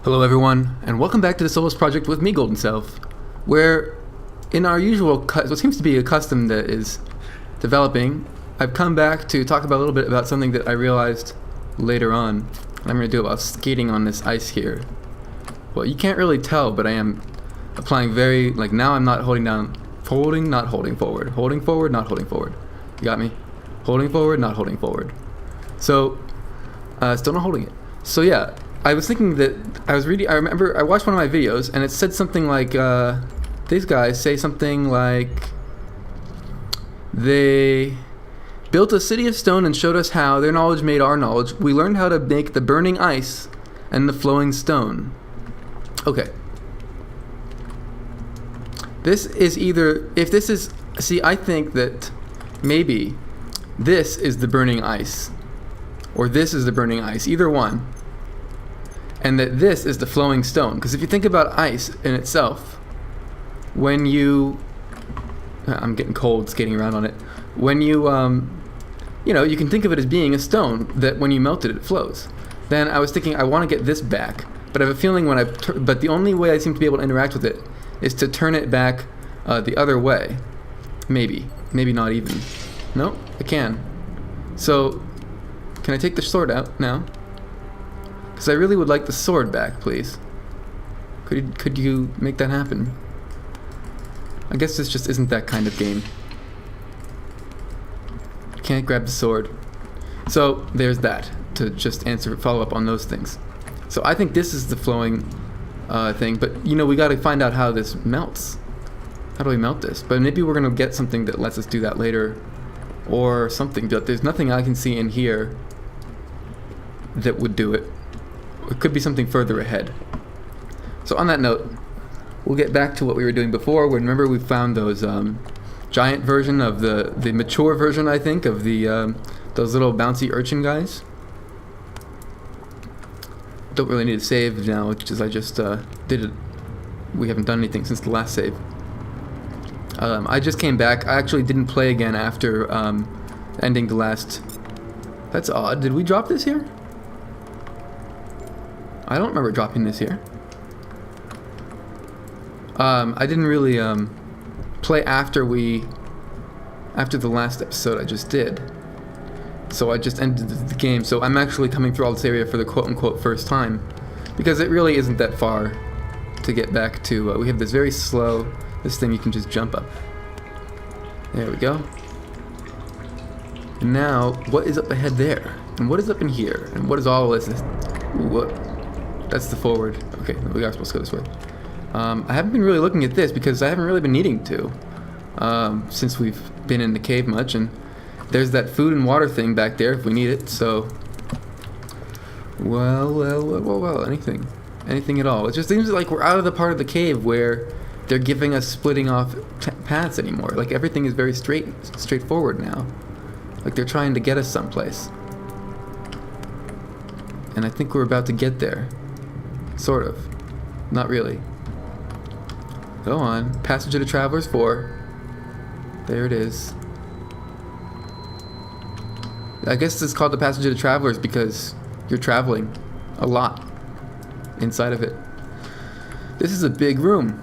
Hello everyone, and welcome back to the Solus project with me, Golden Self, where in our usual, what seems to be a custom that is developing, I've come back to talk about a little bit about something that I realized later on, and I'm going to do about skating on this ice here. Well, you can't really tell, but I am applying now I'm not holding down, holding, not holding forward, holding forward, not holding forward. You got me? Holding forward, not holding forward. So, still not holding it. So yeah. I was thinking that I remember I watched one of my videos and it said something like, these guys say something like, they built a city of stone and showed us how their knowledge made our knowledge. We learned how to make the burning ice and the flowing stone. Okay. This is I think that maybe this is the burning ice, or this is the burning ice, either one. And that this is the flowing stone. Because if you think about ice in itself, I'm getting cold skating around on it. When you can think of it as being a stone that when you melt it, it flows. Then I was thinking I want to get this back, but I have a feeling but the only way I seem to be able to interact with it is to turn it back the other way. Maybe not even. No, I can. So, can I take the sword out now? Because I really would like the sword back, please. Could you make that happen? I guess this just isn't that kind of game. Can't grab the sword. So there's that, to just follow up on those things. So I think this is the flowing thing, but we gotta find out how this melts. How do we melt this? But maybe we're gonna get something that lets us do that later, or something. But there's nothing I can see in here that would do it. It could be something further ahead. So on that note, we'll get back to what we were doing before. Remember we found those giant version of the mature version, I think, of the those little bouncy urchin guys. Don't really need to save now, because I just did it. We haven't done anything since the last save. I just came back. I actually didn't play again after ending the last. That's odd. Did we drop this here? I don't remember dropping this here. I didn't really play after the last episode I just did. So I just ended the game. So I'm actually coming through all this area for the quote-unquote first time, because it really isn't that far to get back to. We have this very slow, this thing you can just jump up. There we go. And now, what is up ahead there? And what is up in here? And what is all this? Ooh, what? That's the forward. Okay, we are supposed to go this way. I haven't been really looking at this because I haven't really been needing to since we've been in the cave much, and there's that food and water thing back there if we need it. So, well, anything at all. It just seems like we're out of the part of the cave where they're giving us splitting off paths anymore. Like everything is very straightforward now. Like they're trying to get us someplace, and I think we're about to get there. Sort of. Not really. Go on. Passage of the Travelers 4. There it is. I guess it's called the Passage of the Travelers because you're traveling a lot inside of it. This is a big room.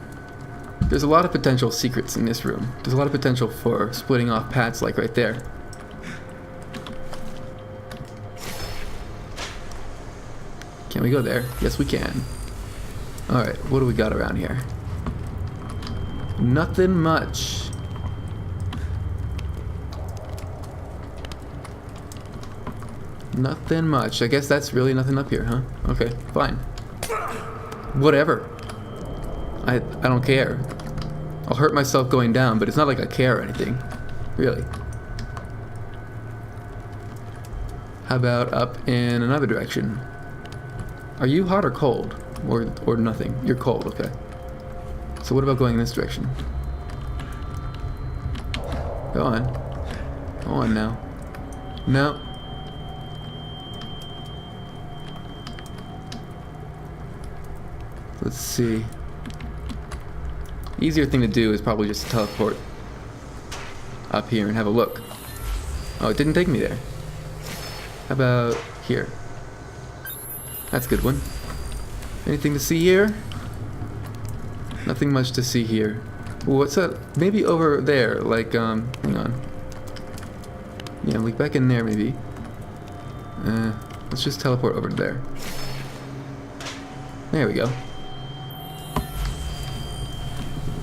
There's a lot of potential secrets in this room. There's a lot of potential for splitting off paths like right there. Can we go there? Yes, we can. Alright, what do we got around here? Nothing much. Nothing much. I guess that's really nothing up here, huh? Okay, fine. Whatever. I don't care. I'll hurt myself going down, but it's not like I care or anything. Really. How about up in another direction? Are you hot or cold? Or nothing? You're cold, okay. So what about going in this direction? Go on. Go on now. No. Let's see. Easier thing to do is probably just to teleport up here and have a look. Oh, it didn't take me there. How about here? That's a good one. Anything to see here? Nothing much to see here. Ooh, what's that? Maybe over there, like, hang on. Yeah, like back in there, maybe. Let's just teleport over to there. There we go.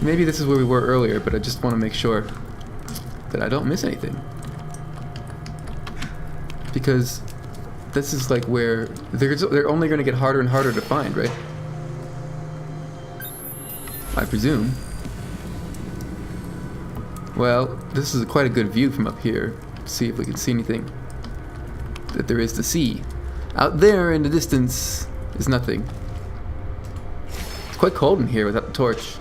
Maybe this is where we were earlier, but I just want to make sure that I don't miss anything. Because this is like where they're only going to get harder and harder to find, right? I presume. Well, this is quite a good view from up here. Let's see if we can see anything that there is to see. Out there in the distance is nothing. It's quite cold in here without the torch.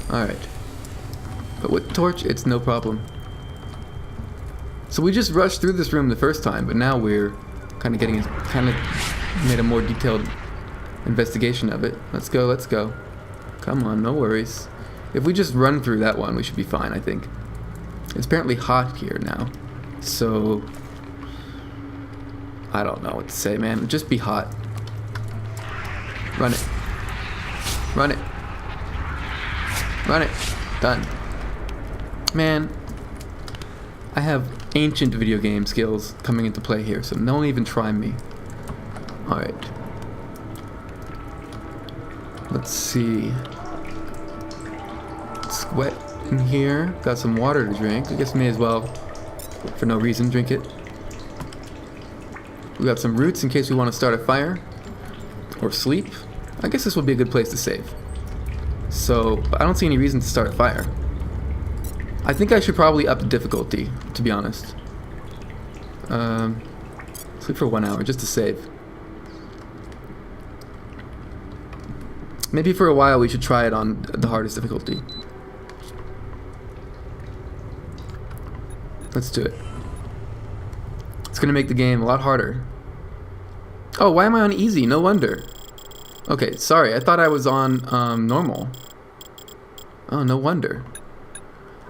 Alright. But with the torch, it's no problem. So we just rushed through this room the first time, but now we're kind of made a more detailed investigation of it. Let's go, let's go. Come on, no worries. If we just run through that one, we should be fine, I think. It's apparently hot here now. So I don't know what to say, man. Just be hot. Run it. Run it. Run it. Done. Man, I have ancient video game skills coming into play here, so don't even try me. Alright. Let's see. It's wet in here. Got some water to drink. I guess may as well, for no reason, drink it. We got some roots in case we want to start a fire. Or sleep. I guess this would be a good place to save. So, I don't see any reason to start a fire. I think I should probably up the difficulty, to be honest. Sleep for 1 hour, just to save. Maybe for a while we should try it on the hardest difficulty. Let's do it. It's gonna make the game a lot harder. Oh, why am I on easy? No wonder. Okay, sorry, I thought I was on normal. Oh, no wonder.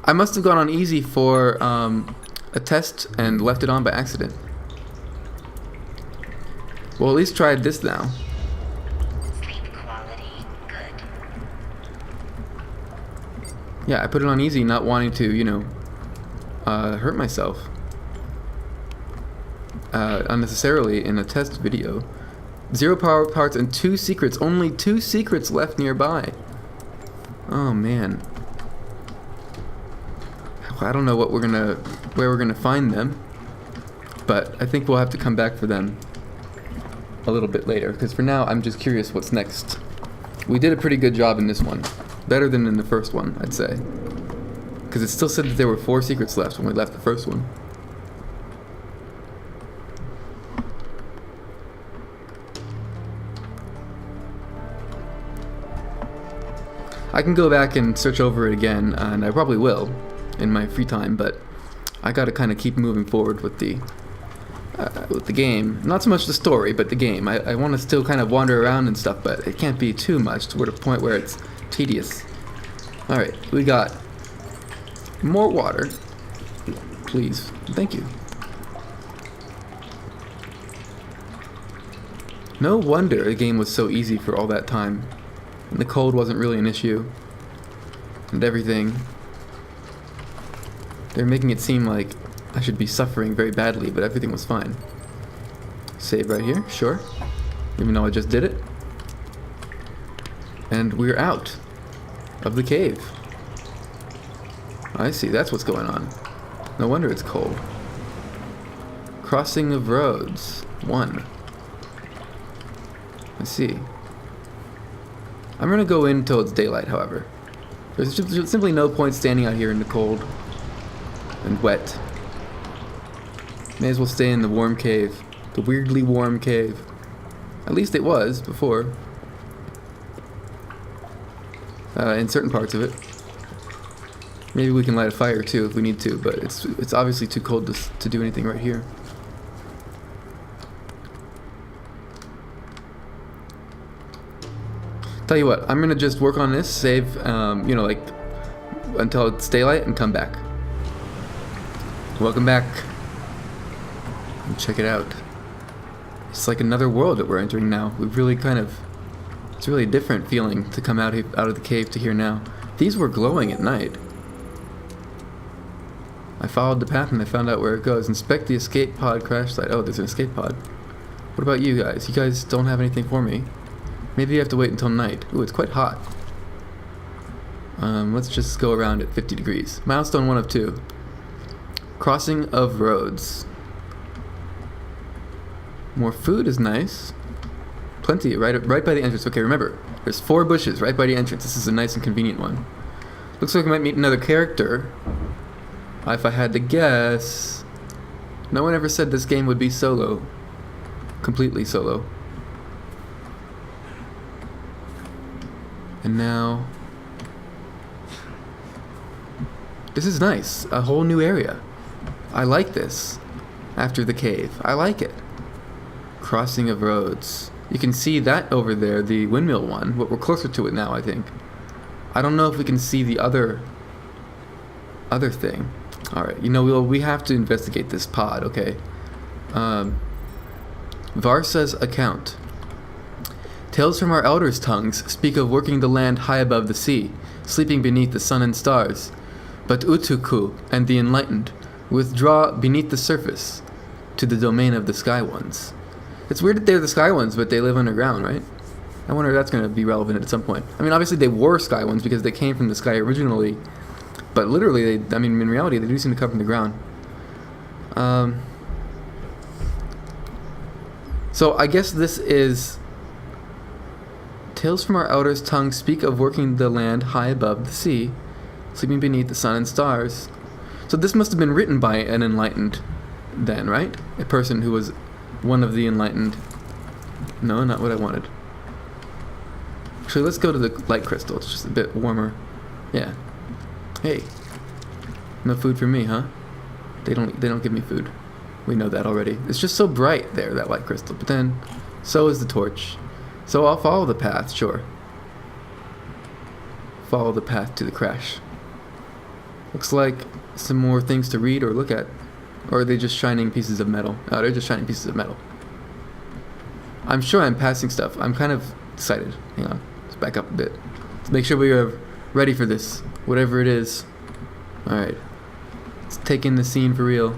I must have gone on easy for a test and left it on by accident. Well, at least tried this now. Sleep quality good. Yeah, I put it on easy, not wanting to, you know, hurt myself unnecessarily in a test video. 0 power parts and 2 secrets. Only 2 secrets left nearby. Oh man. I don't know what where we're gonna find them, but I think we'll have to come back for them a little bit later, because for now I'm just curious what's next. We did a pretty good job in this one. Better than in the first one, I'd say. Because it still said that there were 4 secrets left when we left the first one. I can go back and search over it again, and I probably will in my free time, but I gotta kind of keep moving forward with the game. Not so much the story, but the game. I want to still kind of wander around and stuff, but it can't be too much to the point where it's tedious. Alright, we got more water. Please. Thank you. No wonder the game was so easy for all that time. And the cold wasn't really an issue. And everything. They're making it seem like I should be suffering very badly, but everything was fine. Save right here, sure. Even though I just did it. And we're out of the cave. I see, that's what's going on. No wonder it's cold. Crossing of roads. 1. I see. I'm gonna go in until it's daylight, however. There's just simply no point standing out here in the cold and wet. May as well stay in the warm cave. The weirdly warm cave. At least it was before. In certain parts of it. Maybe we can light a fire too if we need to, but it's obviously too cold to do anything right here. Tell you what, I'm gonna just work on this, save, you know, like, until it's daylight and come back. Welcome back. And check it out. It's like another world that we're entering now. We've really it's really a different feeling to come out of the cave to here now. These were glowing at night. I followed the path and I found out where it goes. Inspect the escape pod crash site. Oh, there's an escape pod. What about you guys? You guys don't have anything for me. Maybe you have to wait until night. Ooh, it's quite hot. Let's just go around at 50 degrees. Milestone 1 of 2. Crossing of roads. More food is nice. Plenty, right by the entrance. Okay, remember, there's 4 bushes right by the entrance. This is a nice and convenient one. Looks like we might meet another character. If I had to guess, no one ever said this game would be solo. Completely solo. And now, this is nice. A whole new area. I like this. After the cave, I like it. Crossing of roads. You can see that over there, the windmill one. But we're closer to it now, I think. I don't know if we can see the other thing. All right, you know, we have to investigate this pod. Okay. Varsa's account. Tales from our elders' tongues speak of working the land high above the sea, sleeping beneath the sun and stars. But Utuku and the enlightened withdraw beneath the surface to the domain of the Sky Ones. It's weird that they're the Sky Ones, but they live underground, right? I wonder if that's going to be relevant at some point. I mean, obviously they were Sky Ones because they came from the sky originally, but literally, in reality, they do seem to come from the ground. So I guess this is Tales from our elders' tongue speak of working the land high above the sea, sleeping beneath the sun and stars. So this must have been written by an enlightened then, right? A person who was one of the enlightened. No, not what I wanted. Actually, let's go to the light crystal. It's just a bit warmer. Yeah. Hey. No food for me, huh? They don't give me food. We know that already. It's just so bright there, that light crystal. But then, so is the torch. So I'll follow the path, sure. Follow the path to the crash. Looks like some more things to read or look at. Or are they just shining pieces of metal? Oh, they're just shining pieces of metal. I'm sure I'm passing stuff. I'm kind of excited. Hang on. Let's back up a bit. Let's make sure we are ready for this. Whatever it is. Alright. Let's take in the scene for real.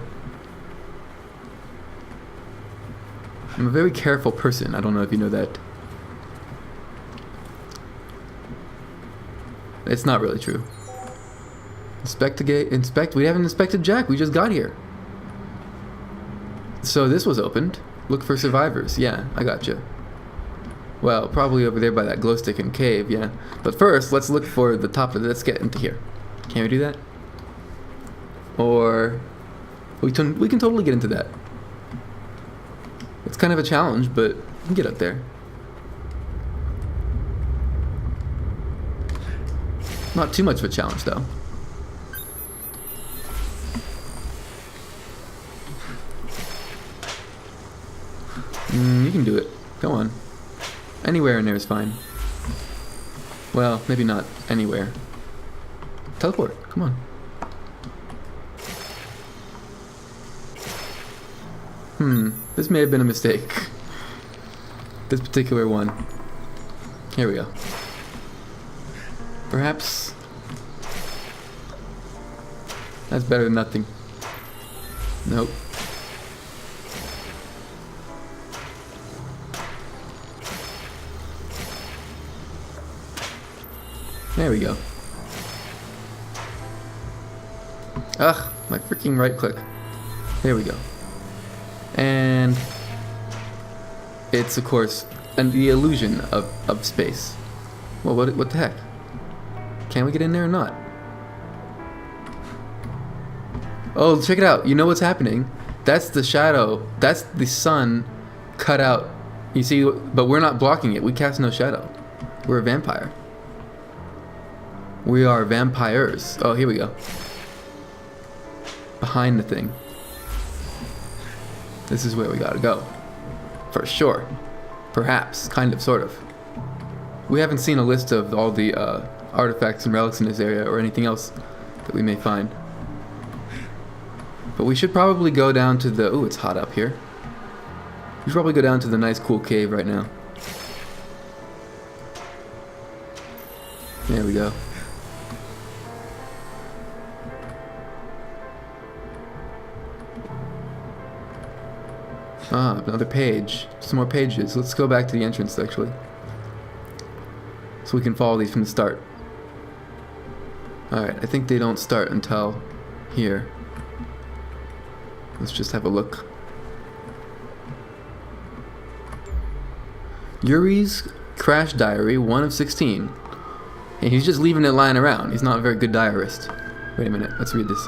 I'm a very careful person. I don't know if you know that. It's not really true. Inspect. We haven't inspected Jack. We just got here. So this was opened. Look for survivors. Yeah, I gotcha. Well, probably over there by that glow stick and cave, yeah. But first, let's look for the top of it. Let's get into here. Can we do that? Or we can totally get into that. It's kind of a challenge, but we can get up there. Not too much of a challenge, though. You can do it. Go on. Anywhere in there is fine. Well, maybe not anywhere. Teleport. Come on. This may have been a mistake. This particular one. Here we go. Perhaps that's better than nothing. Nope. There we go. Ugh, my freaking right click. There we go. And it's, of course, the illusion of space. Well, what the heck? Can we get in there or not? Oh, check it out. You know what's happening? That's the shadow. That's the sun cut out. You see, but we're not blocking it. We cast no shadow. We're a vampire. We are vampires. Oh, here we go. Behind the thing. This is where we gotta go. For sure. Perhaps. Kind of, sort of. We haven't seen a list of all the artifacts and relics in this area or anything else that we may find. But we should probably go down to the... Ooh, it's hot up here. We should probably go down to the nice cool cave right now. There we go. Ah, another page. Some more pages. Let's go back to the entrance, actually. So we can follow these from the start. Alright, I think they don't start until here. Let's just have a look. Yuri's crash diary, 1 of 16. And he's just leaving it lying around. He's not a very good diarist. Wait a minute, let's read this.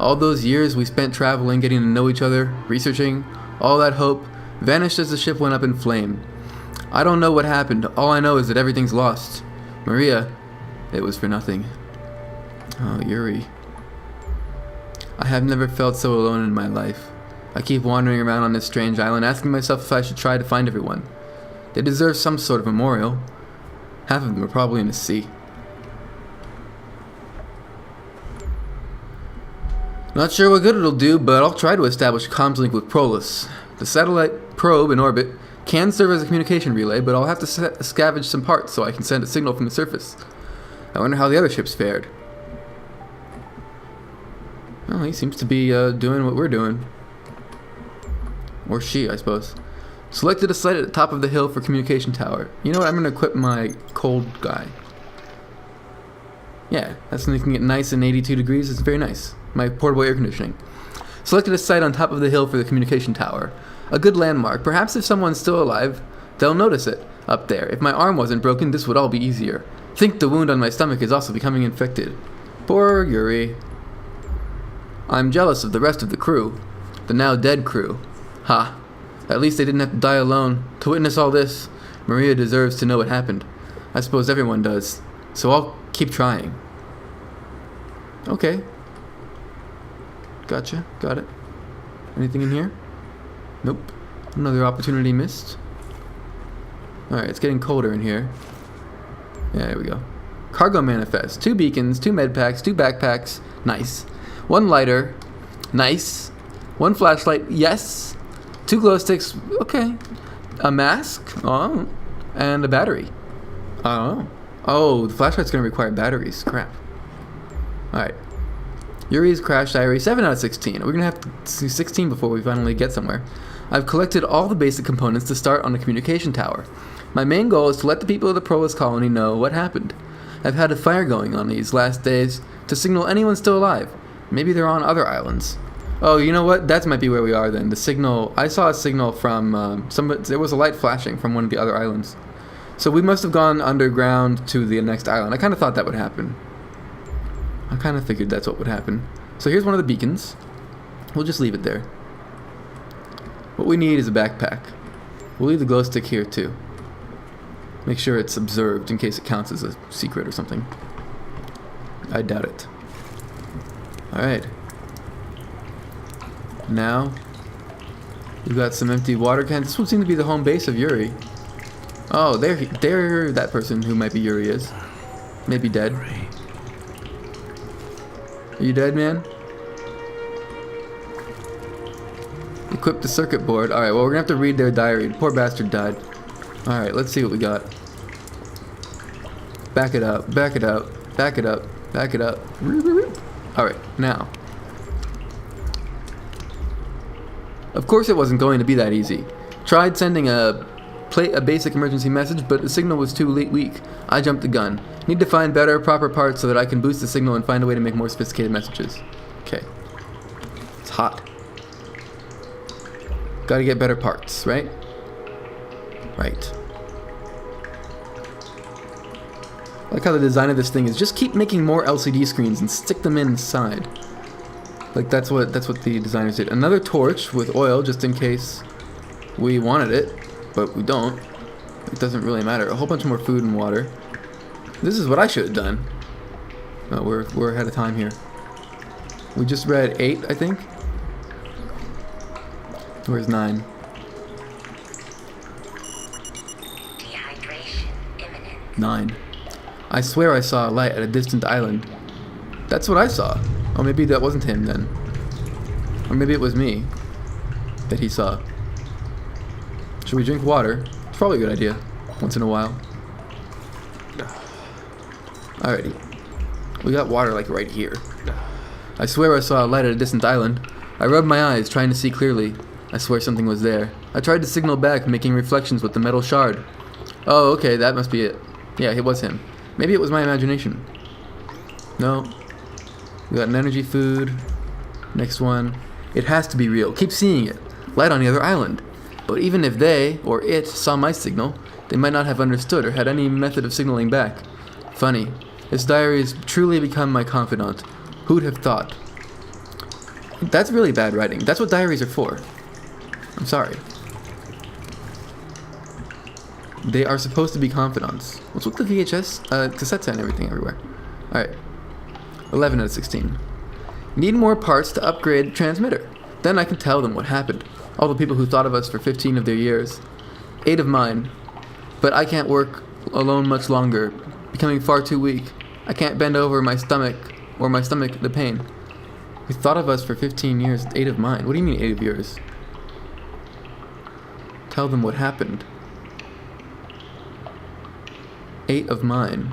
All those years we spent traveling, getting to know each other, researching, all that hope vanished as the ship went up in flame. I don't know what happened. All I know is that everything's lost. Maria, it was for nothing. Oh, Yuri. I have never felt so alone in my life. I keep wandering around on this strange island, asking myself if I should try to find everyone. They deserve some sort of memorial. Half of them are probably in the sea. Not sure what good it'll do, but I'll try to establish a comms link with Solus. The satellite probe in orbit can serve as a communication relay, but I'll have to scavenge some parts so I can send a signal from the surface. I wonder how the other ships fared. Well, he seems to be doing what we're doing. Or she, I suppose. Selected a site at the top of the hill for communication tower. You know what? I'm going to equip my cold guy. Yeah, that's making it nice and 82 degrees. It's very nice. My portable air conditioning. Selected a site on top of the hill for the communication tower. A good landmark. Perhaps if someone's still alive, they'll notice it up there. If my arm wasn't broken, this would all be easier. Think the wound on my stomach is also becoming infected. Poor Yuri. I'm jealous of the rest of the crew. The now dead crew. Ha. At least they didn't have to die alone. To witness all this, Maria deserves to know what happened. I suppose everyone does. So I'll keep trying. Okay. Gotcha. Got it. Anything in here? Nope. Another opportunity missed. Alright, it's getting colder in here. Yeah, there we go. Cargo manifest. 2 beacons, 2 med packs, 2 backpacks. Nice. 1 lighter. Nice. 1 flashlight. Yes. 2 glow sticks. Okay. A mask. Oh. And a battery. Oh. Oh, the flashlight's going to require batteries. Crap. Alright. Yuri's crash diary, 7 out of 16. We're going to have to see 16 before we finally get somewhere. I've collected all the basic components to start on the communication tower. My main goal is to let the people of the Solus colony know what happened. I've had a fire going on these last days to signal anyone still alive. Maybe they're on other islands. Oh, you know what? That might be where we are then. The signal, I saw a signal from there was a light flashing from one of the other islands. So we must have gone underground to the next island. I kind of thought that would happen. I kind of figured that's what would happen. So here's one of the beacons. We'll just leave it there. What we need is a backpack. We'll leave the glow stick here too. Make sure it's observed in case it counts as a secret or something. I doubt it. Alright. Now, we've got some empty water cans. This would seem to be the home base of Yuri. Oh, there that person who might be Yuri is. Maybe dead. Are you dead, man? Equip the circuit board. Alright, well, we're gonna have to read their diary. The poor bastard died. Alright, let's see what we got. Back it up, back it up, back it up, back it up. Alright, now. Of course it wasn't going to be that easy. Tried sending a basic emergency message, but the signal was too weak. I jumped the gun. Need to find better, proper parts so that I can boost the signal and find a way to make more sophisticated messages. Okay. It's hot. Gotta get better parts, right? Right. I like how the design of this thing is just keep making more LCD screens and stick them inside. Like that's what the designers did. Another torch with oil just in case we wanted it, but we don't. It doesn't really matter. A whole bunch more food and water. This is what I should have done. Oh, we're ahead of time here. We just read 8, I think. Where's 9? Dehydration imminent. 9. I swear I saw a light at a distant island. That's what I saw. Oh, maybe that wasn't him then. Or maybe it was me. that he saw. Should we drink water? It's probably a good idea, once in a while. Alrighty. We got water like right here. I swear I saw a light at a distant island. I rubbed my eyes, trying to see clearly. I swear something was there. I tried to signal back, making reflections with the metal shard. Oh, okay, that must be it. Yeah, it was him. Maybe it was my imagination. No. We got an energy food. Next one. It has to be real. Keep seeing it. Light on the other island. But even if they, or it, saw my signal, they might not have understood or had any method of signaling back. Funny. This diary has truly become my confidant. Who'd have thought? That's really bad writing. That's what diaries are for. I'm sorry. They are supposed to be confidants. What's with the VHS cassettes and everything everywhere? Alright. 11 out of 16. Need more parts to upgrade transmitter. Then I can tell them what happened. All the people who thought of us for 15 of their years. 8 of mine. But I can't work alone much longer. Becoming far too weak. I can't bend over my stomach, or my stomach, the pain. We thought of us for 15 years. 8 of mine. What do you mean 8 of yours? Tell them what happened. 8 of mine.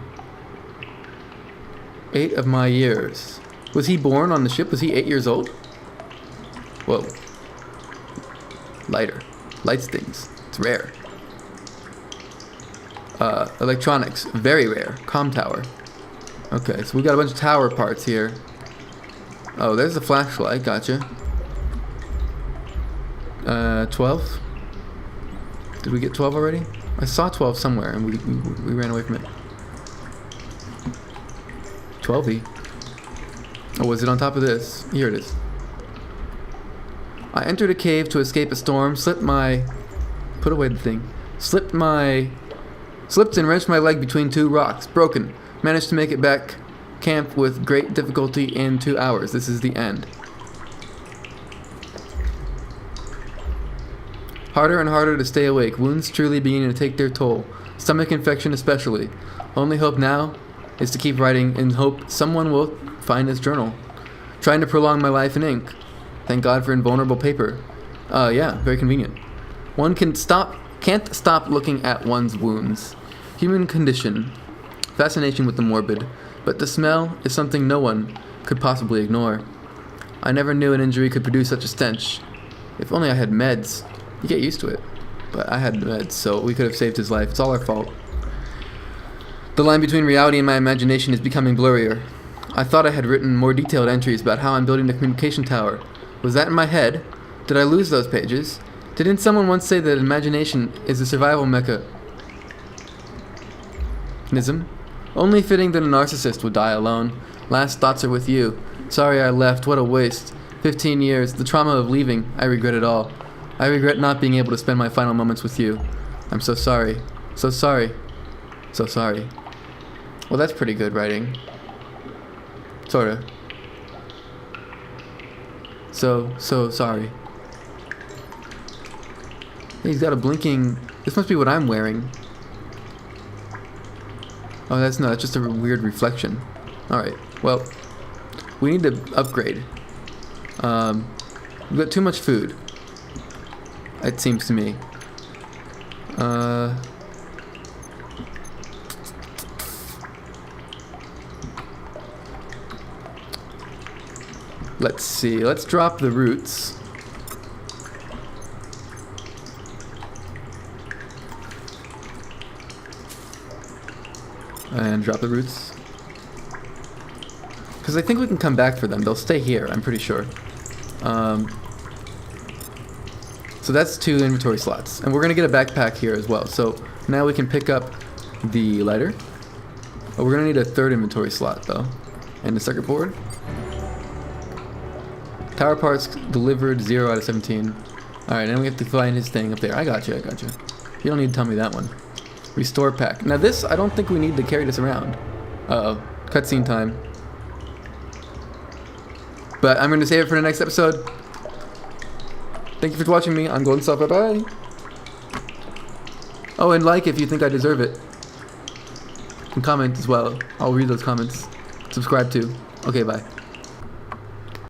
8 of my years. Was he born on the ship? Was he 8 years old? Whoa. Lighter. Lights things. It's rare. Electronics. Very rare. Comm tower. Okay, so we got a bunch of tower parts here. Oh, there's the flashlight. Gotcha. 12? Did we get 12 already? I saw 12 somewhere and we ran away from it. 12E. Oh, was it on top of this? Here it is. I entered a cave to escape a storm, put away the thing. Slipped and wrenched my leg between 2 rocks. Broken. Managed to make it back camp with great difficulty in 2 hours. This is the end. Harder and harder to stay awake. Wounds truly beginning to take their toll. Stomach infection especially. Only hope now is to keep writing in hope someone will find this journal. Trying to prolong my life in ink. Thank God for invulnerable paper. Yeah, very convenient. One can't stop looking at one's wounds. Human condition. Fascination with the morbid. But the smell is something no one could possibly ignore. I never knew an injury could produce such a stench. If only I had meds. You get used to it. But I had meds, so we could have saved his life. It's all our fault. The line between reality and my imagination is becoming blurrier. I thought I had written more detailed entries about how I'm building the communication tower. Was that in my head? Did I lose those pages? Didn't someone once say that imagination is a survival mechanism? Only fitting that a narcissist would die alone. Last thoughts are with you. Sorry I left, what a waste. 15 years, the trauma of leaving, I regret it all. I regret not being able to spend my final moments with you. I'm so sorry. So sorry. So sorry. Well, that's pretty good writing. Sorta. So sorry. He's got a blinking... This must be what I'm wearing. Oh, that's just a weird reflection. Alright, well, we need to upgrade. We've got too much food. It seems to me. Let's see. Let's drop the roots. And drop the roots. Because I think we can come back for them. They'll stay here, I'm pretty sure. So that's 2 inventory slots. And we're going to get a backpack here as well. So now we can pick up the lighter. Oh, we're going to need a 3rd inventory slot, though. And the circuit board. Tower parts delivered 0 out of 17. Alright, now we have to find his thing up there. I got you. You don't need to tell me that one. Restore pack. Now this, I don't think we need to carry this around. Uh-oh. Cutscene time. But I'm going to save it for the next episode. Thank you for watching me. I'm Golden Stuff. Bye-bye. Oh, and like if you think I deserve it. And comment as well. I'll read those comments. Subscribe too. Okay, bye.